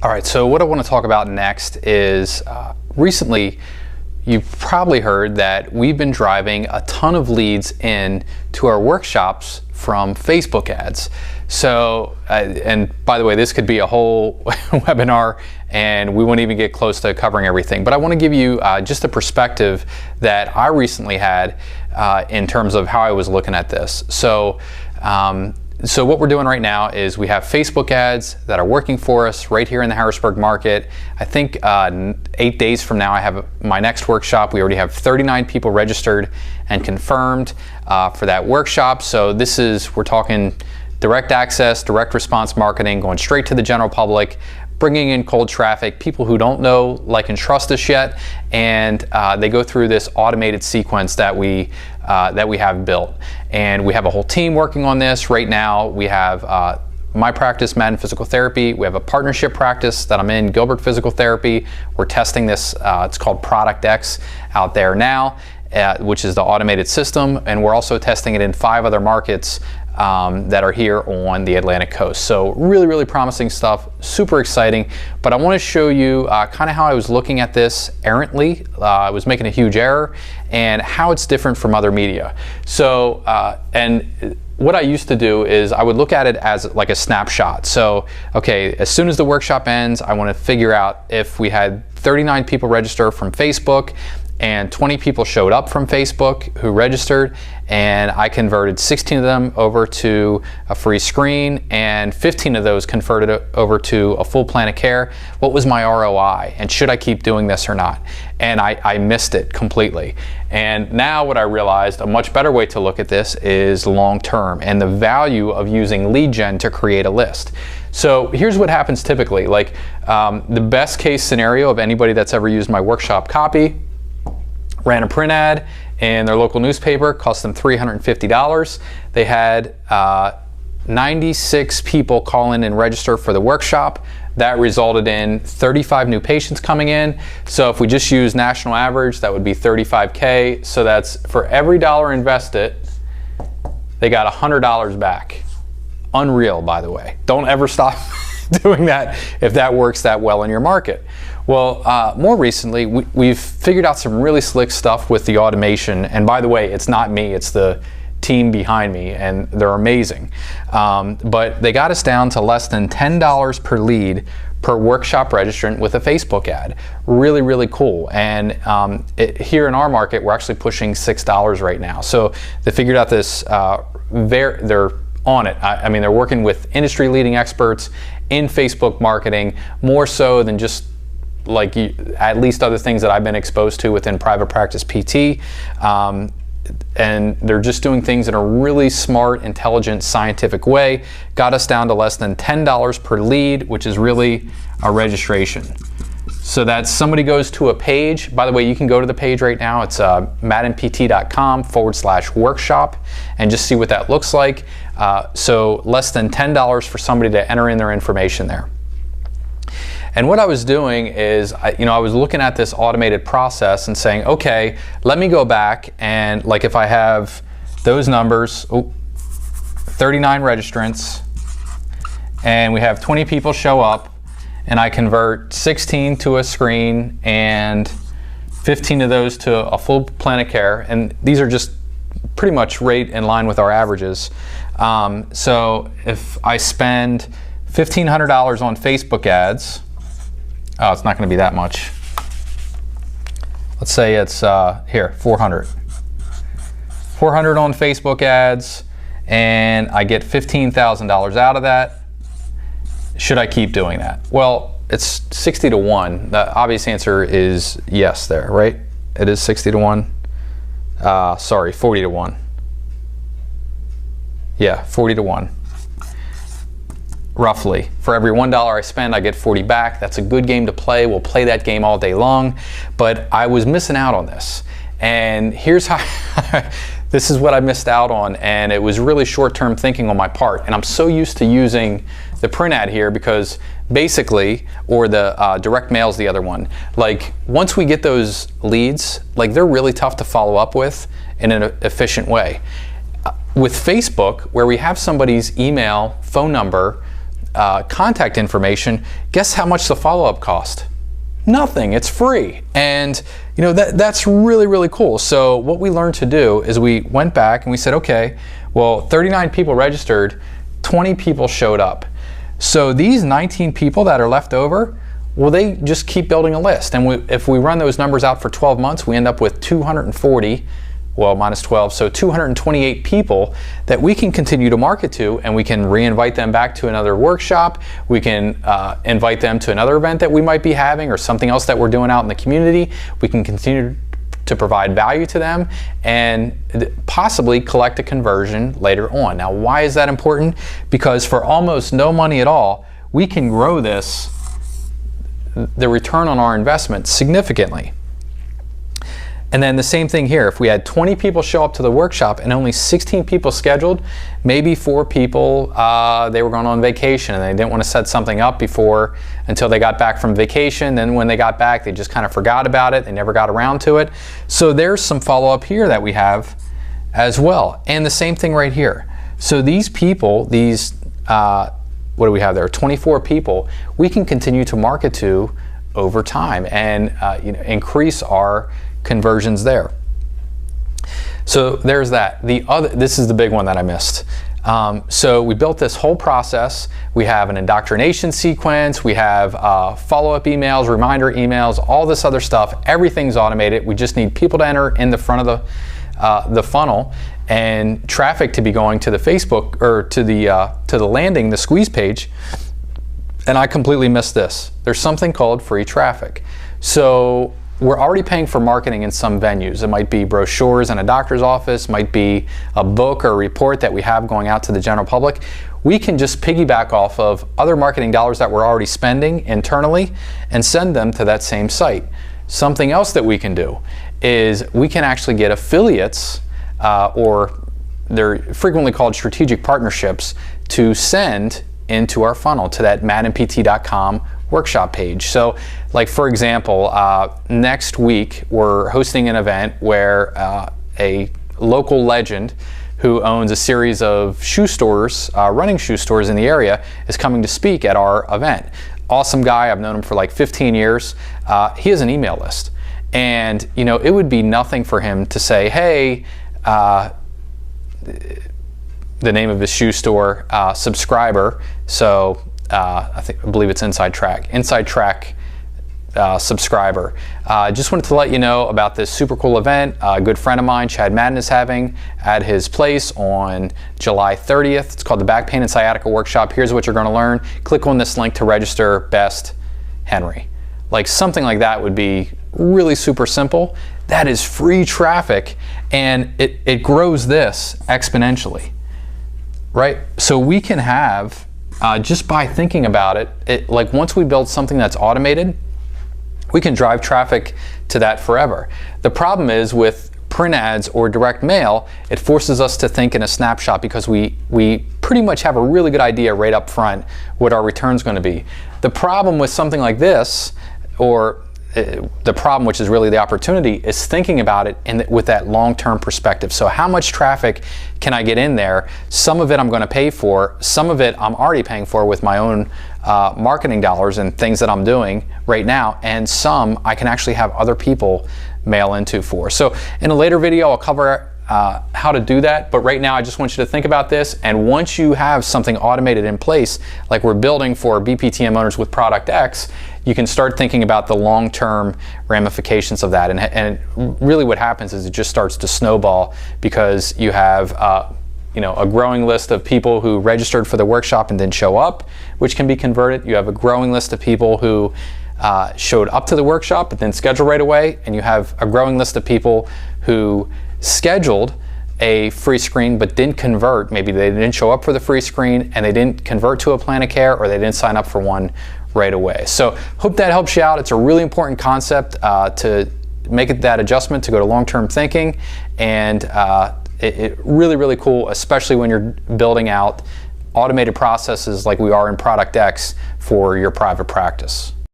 All right, so what I want to talk about next is recently you've probably heard that we've been driving a ton of leads in to our workshops from Facebook ads. So, and by the way, this could be a whole webinar and we won't even get close to covering everything. But I want to give you just a perspective that I recently had in terms of how I was looking at this. So what we're doing right now is we have Facebook ads that are working for us right here in the Harrisburg market. I think 8 days from now I have my next workshop. We already have 39 people registered and confirmed for that workshop. So we're talking direct access, direct response marketing, going straight to the general public, bringing in cold traffic, people who don't know, like, and trust us yet, and they go through this automated sequence that we have built. And we have a whole team working on this right now. We have my practice, Madden Physical Therapy. We have a partnership practice that I'm in, Gilbert Physical Therapy. We're testing this, it's called Product X out there now, which is the automated system. And we're also testing it in 5 other markets that are here on the Atlantic coast. So really, really promising stuff, super exciting. But I want to show you kind of how I was looking at this errantly. I was making a huge error and how it's different from other media. So, and what I used to do is I would look at it as like a snapshot. So, okay, as soon as the workshop ends, I want to figure out if we had 39 people register from Facebook and 20 people showed up from Facebook who registered, and I converted 16 of them over to a free screen and 15 of those converted over to a full plan of care. What was my ROI, and should I keep doing this or not? And I missed it completely. And now what I realized, a much better way to look at this is long term and the value of using lead gen to create a list. So here's what happens typically. Like the best case scenario of anybody that's ever used my workshop copy, ran a print ad in their local newspaper, cost them $350. They had 96 people call in and register for the workshop. That resulted in 35 new patients coming in. So if we just use national average, that would be 35K. So that's for every dollar invested, they got $100 back. Unreal, by the way. Don't ever stop doing that if that works that well in your market. Well, more recently, we've figured out some really slick stuff with the automation. And by the way, it's not me, it's the team behind me, and they're amazing. But they got us down to less than $10 per lead per workshop registrant with a Facebook ad. Really, really cool. And here in our market, we're actually pushing $6 right now. So they figured out this, they're on it. I mean, they're working with industry leading experts in Facebook marketing, more so than just like at least other things that I've been exposed to within private practice PT. And they're just doing things in a really smart, intelligent, scientific way. Got us down to less than $10 per lead, which is really a registration. So that somebody goes to a page. By the way, you can go to the page right now. It's maddenpt.com/workshop and just see what that looks like. So less than $10 for somebody to enter in their information there. And what I was doing is, I was looking at this automated process and saying, okay, let me go back and, like, if I have those numbers, 39 registrants, and we have 20 people show up, and I convert 16 to a screen and 15 of those to a full plan of care, and these are just pretty much right in line with our averages. So if I spend $1,500 on Facebook ads, oh, it's not going to be that much. Let's say it's here, 400. 400 on Facebook ads, and I get $15,000 out of that. Should I keep doing that? Well, it's 60 to 1. The obvious answer is yes there, right? It is 60 to 1. Sorry, 40 to 1. Yeah, 40 to 1. Roughly. For every $1 I spend, I get 40 back. That's a good game to play. We'll play that game all day long. But I was missing out on this. And here's how, this is what I missed out on. And it was really short-term thinking on my part. And I'm so used to using the print ad here because basically, or the direct mail's the other one. Like, once we get those leads, like, they're really tough to follow up with in an efficient way. With Facebook, where we have somebody's email, phone number, contact information, guess how much the follow-up cost? Nothing. It's free. And you know, that's really, really cool. So what we learned to do is we went back and we said, okay, well, 39 people registered, 20 people showed up. So these 19 people that are left over, well, they just keep building a list. And if we run those numbers out for 12 months, we end up with 240, well, minus 12, so 228 people that we can continue to market to, and we can re-invite them back to another workshop. We can invite them to another event that we might be having or something else that we're doing out in the community. We can continue to provide value to them and possibly collect a conversion later on. Now, why is that important? Because for almost no money at all, we can grow the return on our investment significantly. And then the same thing here. If we had 20 people show up to the workshop and only 16 people scheduled, maybe 4 people, they were going on vacation and they didn't want to set something up before until they got back from vacation. Then when they got back, they just kind of forgot about it. They never got around to it. So there's some follow-up here that we have as well. And the same thing right here. So these people, these, what do we have there? 24 people, we can continue to market to over time and you know, increase our conversions there. So there's that. This is the big one that I missed. So we built this whole process. We have an indoctrination sequence. We have follow-up emails, reminder emails, all this other stuff. Everything's automated. We just need people to enter in the front of the funnel and traffic to be going to the Facebook or to the landing, the squeeze page. And I completely missed this. There's something called free traffic. So we're already paying for marketing in some venues. It might be brochures in a doctor's office, might be a book or a report that we have going out to the general public. We can just piggyback off of other marketing dollars that we're already spending internally and send them to that same site. Something else that we can do is we can actually get affiliates, or they're frequently called strategic partnerships, to send into our funnel to that maddenpt.com workshop page. So like for example, next week we're hosting an event where a local legend who owns a series of shoe stores, running shoe stores in the area, is coming to speak at our event. Awesome guy, I've known him for like 15 years. He has an email list. And you know, it would be nothing for him to say, hey, the name of his shoe store, subscriber, so I believe it's Inside Track subscriber. Just wanted to let you know about this super cool event a good friend of mine, Chad Madden, is having at his place on July 30th. It's called the Back Pain and Sciatica Workshop. Here's what you're going to learn. Click on this link to register. Best Henry. Like something like that would be really super simple. That is free traffic, and it grows this exponentially, right? So we can have, just by thinking about it, like once we build something that's automated, we can drive traffic to that forever. The problem is with print ads or direct mail, it forces us to think in a snapshot because we pretty much have a really good idea right up front what our return's going to be. The problem with something like this, or the problem, which is really the opportunity, is thinking about it with that long-term perspective. So how much traffic can I get in there? Some of it I'm going to pay for, some of it I'm already paying for with my own marketing dollars and things that I'm doing right now, and some I can actually have other people mail into for. So in a later video I'll cover how to do that, but right now I just want you to think about this, and once you have something automated in place like we're building for BPTM owners with Product X, you can start thinking about the long-term ramifications of that. And really what happens is it just starts to snowball because you have you know, a growing list of people who registered for the workshop and didn't show up, which can be converted. You have a growing list of people who showed up to the workshop but didn't schedule right away, and you have a growing list of people who scheduled a free screen but didn't convert. Maybe they didn't show up for the free screen and they didn't convert to a plan of care, or they didn't sign up for one right away. So hope that helps you out. It's a really important concept to make it that adjustment to go to long-term thinking, and it really, really cool, especially when you're building out automated processes like we are in Product X for your private practice.